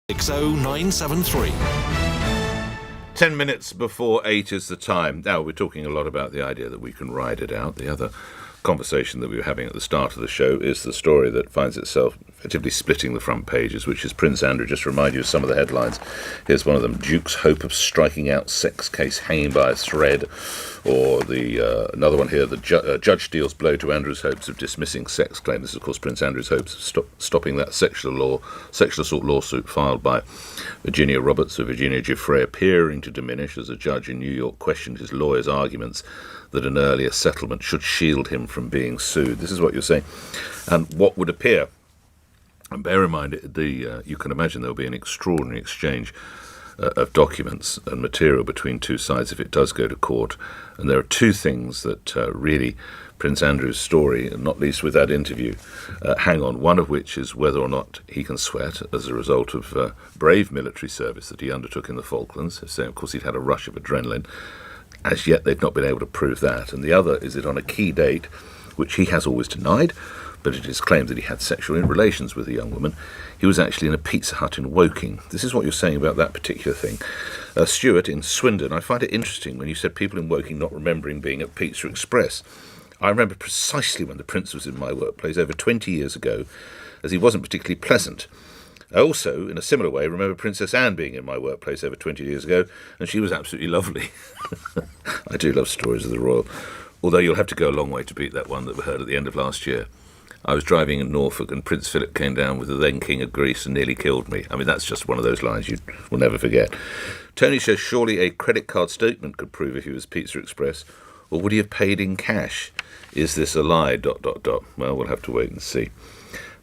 60973. 10 minutes before 8 is the time. Now, we're talking a lot about the idea that we can ride it out. The other conversation that we were having at the start of the show is the story that finds itself effectively splitting the front pages, which is Prince Andrew. Just to remind you of some of the headlines. Here's one of them: Duke's hope of striking out sex case hanging by a thread. Or another one here: the judge deals blow to Andrew's hopes of dismissing sex claim. This is, of course, Prince Andrew's hopes of stopping that sexual assault lawsuit filed by Virginia Roberts of Virginia Giuffre appearing to diminish as a judge in New York questioned his lawyer's arguments that an earlier settlement should shield him from being sued. This is what you're saying. And what would appear, and bear in mind, you can imagine there will be an extraordinary exchange of documents and material between two sides if it does go to court. And there are two things that really Prince Andrew's story, and not least with that interview, hang on. One of which is whether or not he can sweat as a result of brave military service that he undertook in the Falklands. So, of course, he'd had a rush of adrenaline. As yet, they've not been able to prove that. And the other is that on a key date, which he has always denied, but it is claimed that he had sexual relations with a young woman, he was actually in a Pizza Hut in Woking. This is what you're saying about that particular thing. Stuart in Swindon, I find it interesting when you said people in Woking not remembering being at Pizza Express. I remember precisely when the Prince was in my workplace over 20 years ago, as he wasn't particularly pleasant. I also, in a similar way, remember Princess Anne being in my workplace over 20 years ago, and she was absolutely lovely. I do love stories of the royal, although you'll have to go a long way to beat that one that we heard at the end of last year. I was driving in Norfolk and Prince Philip came down with the then King of Greece and nearly killed me. I mean, that's just one of those lines you will never forget. Tony says surely a credit card statement could prove if he was Pizza Express, or would he have paid in cash? Is this a lie? ... Well, we'll have to wait and see.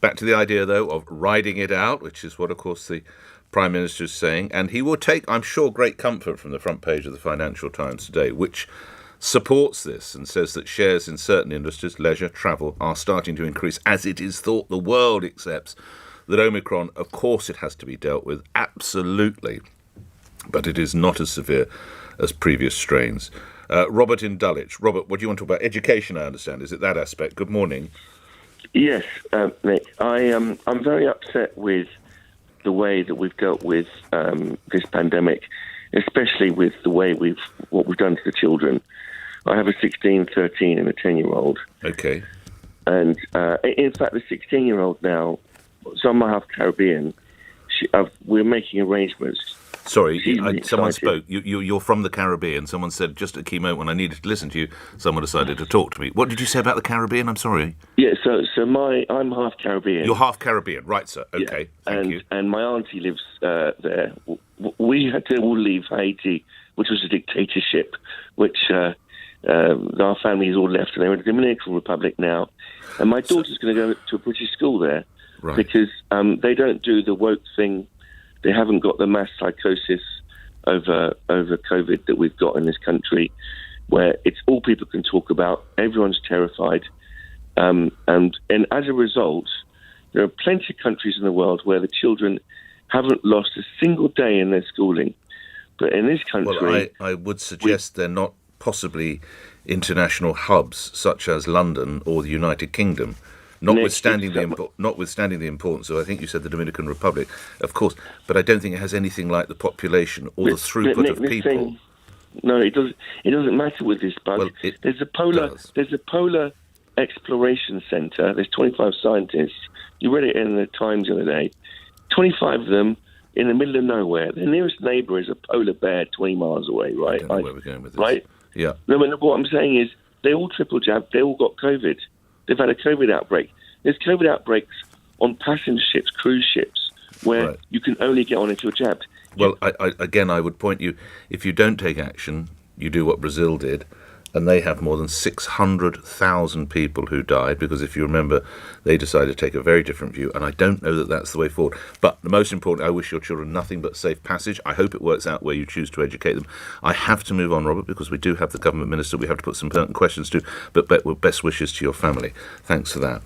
Back to the idea, though, of riding it out, which is what, of course, the Prime Minister is saying. And he will take, I'm sure, great comfort from the front page of the Financial Times today, which supports this and says that shares in certain industries, leisure, travel, are starting to increase as it is thought the world accepts that Omicron, of course, it has to be dealt with, absolutely. But it is not as severe as previous strains. Robert in Dulwich. Robert, what do you want to talk about? Education, I understand. Is it that aspect? Good morning. Yes, Nick. I'm very upset with the way that we've dealt with this pandemic, especially with the way what we've done to the children. I have a 16, 13 and a 10-year-old. Okay. And in fact, the 16-year-old now, so I'm half Caribbean, we're making arrangements. Sorry, someone spoke. You're from the Caribbean. Someone said just at a key moment when I needed to listen to you, someone decided to talk to me. What did you say about the Caribbean? I'm sorry. Yeah, so I'm half Caribbean. You're half Caribbean, right, sir? Okay, yeah. Thank you. And my auntie lives there. We had to all leave Haiti, which was a dictatorship, which our family has all left, and they're in the Dominican Republic now. And my daughter's going to go to a British school there, right, because they don't do the woke thing. They haven't got the mass psychosis over COVID that we've got in this country, where it's all people can talk about. Everyone's terrified. And as a result, there are plenty of countries in the world where the children haven't lost a single day in their schooling. But in this country... Well, I would suggest they're not possibly international hubs such as London or the United Kingdom. Notwithstanding the importance of, I think you said, the Dominican Republic, of course, but I don't think it has anything like the population or the throughput of people. No, it doesn't matter with this bug. Well, there's a polar exploration centre. There's 25 scientists. You read it in the Times the other day. 25 of them in the middle of nowhere. Their nearest neighbour is a polar bear 20 miles away, right? I don't know where we're going with this. Right? Yeah. No, what I'm saying is they all triple jabbed. They all got COVID. They've had a COVID outbreak. There's COVID outbreaks on passenger ships, cruise ships, where you can only get on if you're jabbed. Well, I would point you, if you don't take action, you do what Brazil did, and they have more than 600,000 people who died, because if you remember, they decided to take a very different view, and I don't know that that's the way forward. But the most important, I wish your children nothing but safe passage. I hope it works out where you choose to educate them. I have to move on, Robert, because we do have the government minister we have to put some pertinent questions to, but best wishes to your family. Thanks for that.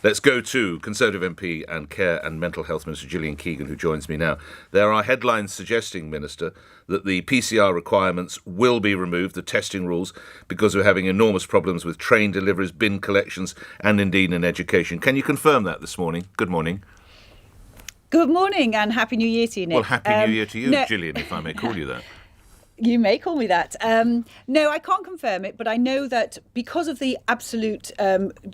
Let's go to Conservative MP and Care and Mental Health Minister Gillian Keegan, who joins me now. There are headlines suggesting, Minister, that the PCR requirements will be removed, the testing rules, because we're having enormous problems with train deliveries, bin collections, and indeed in education. Can you confirm that this morning? Good morning. Good morning and Happy New Year to you, Nick. Well, Happy New Year to you, Gillian, if I may call you that. You may call me that. No, I can't confirm it, but I know that because of the absolute,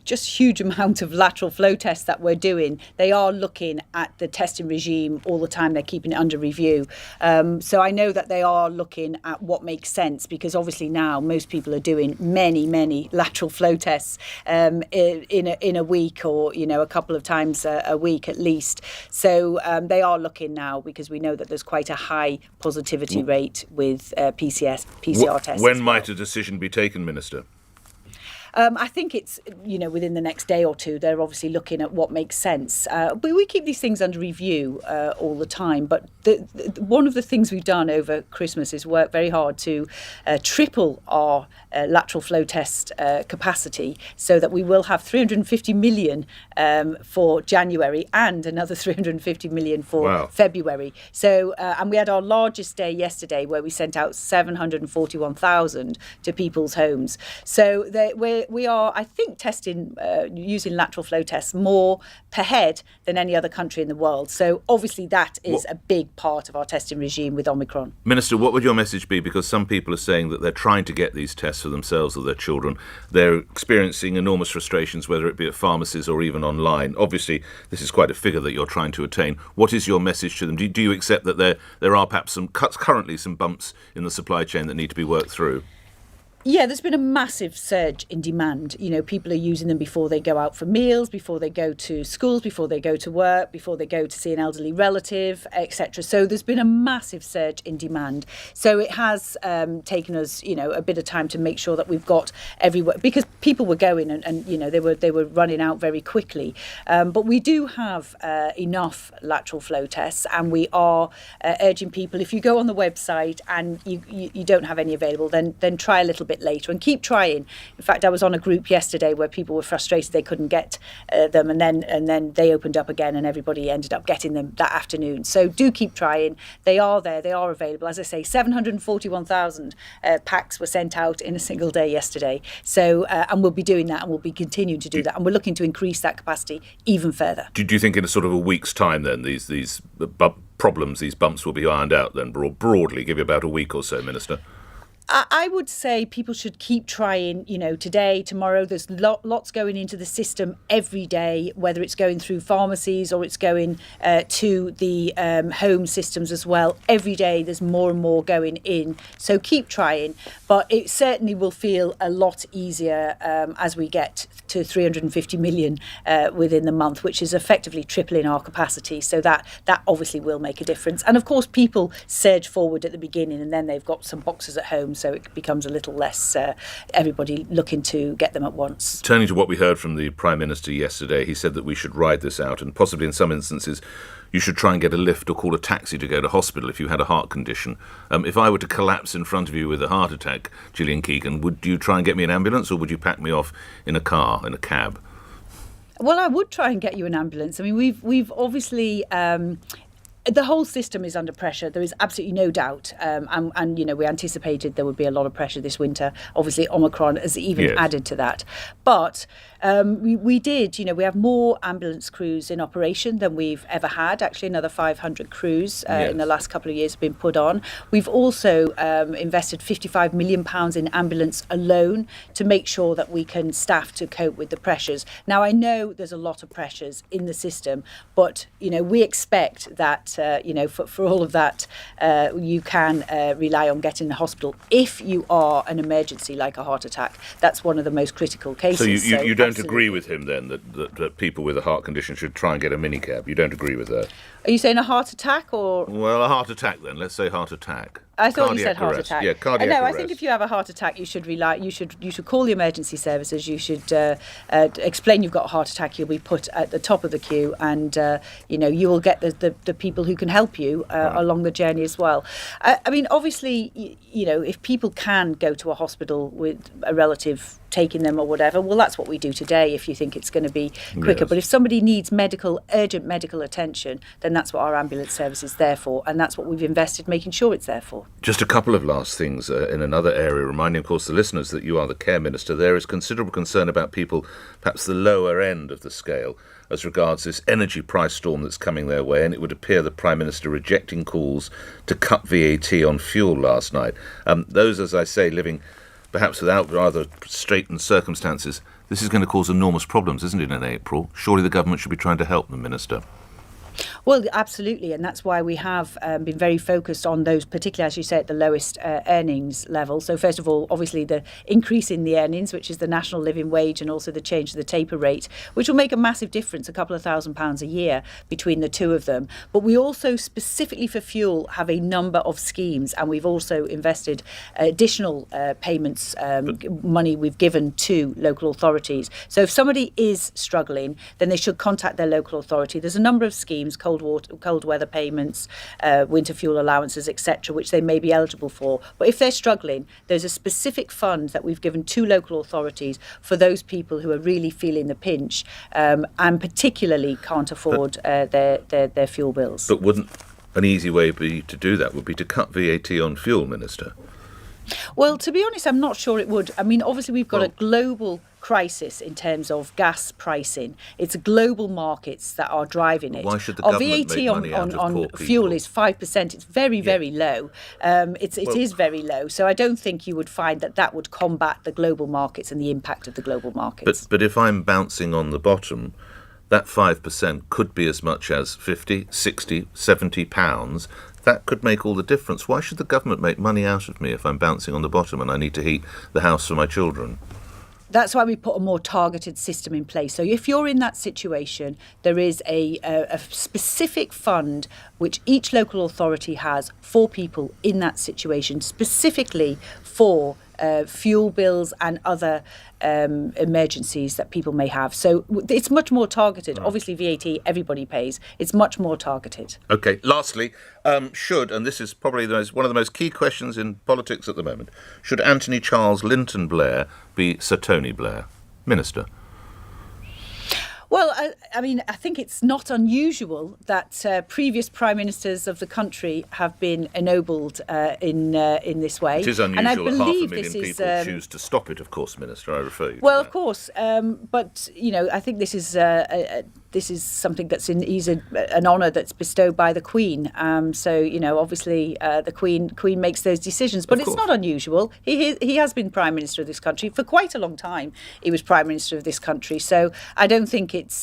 just huge amount of lateral flow tests that we're doing, they are looking at the testing regime all the time. They're keeping it under review. So I know that they are looking at what makes sense, because obviously now most people are doing many lateral flow tests in a week, or a couple of times a week at least. So they are looking now, because we know that there's quite a high positivity rate with PCR tests. When might a decision be taken, Minister? I think it's, within the next day or two. They're obviously looking at what makes sense. We keep these things under review all the time. But one of the things we've done over Christmas is work very hard to triple our lateral flow test capacity, so that we will have 350 million for January and another 350 million for February. So, and we had our largest day yesterday, where we sent out 741,000 to people's homes. So we are, I think, testing using lateral flow tests more per head than any other country in the world. So obviously that is a big part of our testing regime with Omicron. Minister, what would your message be? Because some people are saying that they're trying to get these tests for themselves or their children. They're experiencing enormous frustrations, whether it be at pharmacies or even online. Obviously, this is quite a figure that you're trying to attain. What is your message to them? Do you accept that there are perhaps currently some bumps in the supply chain that need to be worked through? Yeah, there's been a massive surge in demand. People are using them before they go out for meals, before they go to schools, before they go to work, before they go to see an elderly relative, etc. So there's been a massive surge in demand. So it has taken us, a bit of time to make sure that we've got everywhere, because people were going and they were running out very quickly. But we do have enough lateral flow tests, and we are urging people, if you go on the website and you don't have any available, then try a little bit later and keep trying. In fact, I was on a group yesterday where people were frustrated they couldn't get them, and then they opened up again and everybody ended up getting them that afternoon. So do keep trying. They are there, they are available. As I say, 741,000 packs were sent out in a single day yesterday. So and we'll be doing that, and we'll be continuing to do that, and we're looking to increase that capacity even further. Do you think in a sort of a week's time then these problems, these bumps will be ironed out then, broadly? Give you about a week or so, Minister. I would say people should keep trying, today, tomorrow. There's lots going into the system every day, whether it's going through pharmacies or it's going to the home systems as well. Every day there's more and more going in. So keep trying. But it certainly will feel a lot easier as we get to 350 million within the month, which is effectively tripling our capacity. So that obviously will make a difference. And of course, people surge forward at the beginning, and then they've got some boxes at home. So it becomes a little less everybody looking to get them at once. Turning to what we heard from the Prime Minister yesterday, he said that we should ride this out, and possibly in some instances you should try and get a lift or call a taxi to go to hospital if you had a heart condition. If I were to collapse in front of you with a heart attack, Gillian Keegan, would you try and get me an ambulance, or would you pack me off in a car, in a cab? Well, I would try and get you an ambulance. I mean, we've obviously... the whole system is under pressure. There is absolutely no doubt. And we anticipated there would be a lot of pressure this winter. Obviously, Omicron has even added to that. But we did, we have more ambulance crews in operation than we've ever had. Actually, another 500 crews in the last couple of years have been put on. We've also invested £55 million in ambulance alone to make sure that we can staff to cope with the pressures. Now, I know there's a lot of pressures in the system, but, we expect that for all of that, you can rely on getting to the hospital if you are an emergency like a heart attack. That's one of the most critical cases. So you don't agree with him then that people with a heart condition should try and get a minicab? You don't agree with that? Are you saying a heart attack or? Well, a heart attack then. Let's say heart attack. I thought you said heart attack. Yeah, cardiac arrest. No, I think if you have a heart attack, you should call the emergency services. You should explain you've got a heart attack. You'll be put at the top of the queue, and you will get the people who can help you along the journey as well. I mean, obviously, if people can go to a hospital with a relative taking them or whatever, well, that's what we do today if you think it's going to be quicker. Yes. But if somebody needs urgent medical attention, then that's what our ambulance service is there for, and that's what we've invested making sure it's there for. for. Just a couple of last things in another area, reminding, of course, the listeners that you are the Care Minister. There is considerable concern about people, perhaps the lower end of the scale, as regards this energy price storm that's coming their way, and it would appear the Prime Minister rejecting calls to cut VAT on fuel last night. Those, as I say, living perhaps without rather straitened circumstances, this is going to cause enormous problems, isn't it, in April? Surely the government should be trying to help them, Minister. Well, absolutely, and that's why we have been very focused on those, particularly, as you say, at the lowest earnings level. So first of all, obviously the increase in the earnings, which is the national living wage, and also the change to the taper rate, which will make a massive difference, a couple of £1,000s a year between the two of them. But we also, specifically for fuel, have a number of schemes, and we've also invested additional payments, money we've given to local authorities. So if somebody is struggling, then they should contact their local authority. There's a number of schemes, cold weather payments, winter fuel allowances, etc., which they may be eligible for. But if they're struggling, there's a specific fund that we've given to local authorities for those people who are really feeling the pinch and particularly can't afford their fuel bills. But wouldn't an easy way to do that would be to cut VAT on fuel, Minister? Well, to be honest, I'm not sure it would. I mean, obviously, we've got a global crisis in terms of gas pricing. It's global markets that are driving it. Why should the Our government VAT make money out of on poor fuel people? is 5%. It's very, very low. It is very low. So I don't think you would find that would combat the global markets and the impact of the global markets. But if I'm bouncing on the bottom, that 5% could be as much as 50, 60, 70 pounds. That could make all the difference. Why should the government make money out of me if I'm bouncing on the bottom and I need to heat the house for my children? That's why we put a more targeted system in place. So if you're in that situation, there is a specific fund which each local authority has for people in that situation, specifically for fuel bills and other emergencies that people may have. So it's much more targeted. Right. Obviously, VAT, everybody pays. It's much more targeted. OK, lastly, should, and this is probably one of the most key questions in politics at the moment, should Anthony Charles Linton Blair be Sir Tony Blair? Minister. Well, I mean, I think it's not unusual that previous prime ministers of the country have been ennobled in this way. It is unusual and I that believe 500,000 people choose to stop it, of course, Minister. I refer you to well, that. of course, but I think this is something that's an honour that's bestowed by the Queen. So obviously the Queen makes those decisions, but it's not unusual. He has been prime minister of this country for quite a long time. He was prime minister of this country, so I don't think it's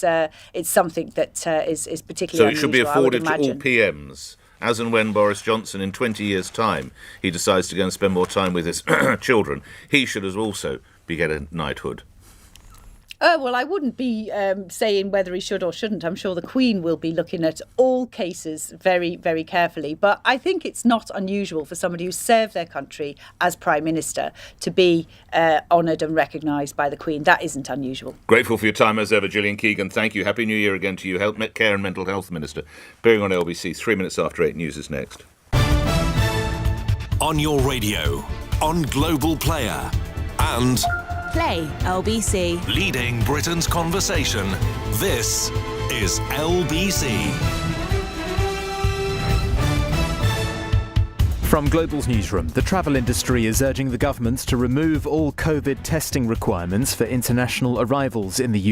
something that is particularly unusual. So it should be afforded to all PMs, as and when Boris Johnson in 20 years' time he decides to go and spend more time with his children, he should also get a knighthood. Well, I wouldn't be saying whether he should or shouldn't. I'm sure the Queen will be looking at all cases very, very carefully. But I think it's not unusual for somebody who served their country as Prime Minister to be honoured and recognised by the Queen. That isn't unusual. Grateful for your time as ever, Gillian Keegan. Thank you. Happy New Year again to you. Health, Care and Mental Health Minister. Bearing on LBC, 3 minutes after 8, news is next. On your radio, on Global Player and... Play LBC. Leading Britain's conversation. This is LBC. From Global's newsroom, the travel industry is urging the government to remove all COVID testing requirements for international arrivals in the UK.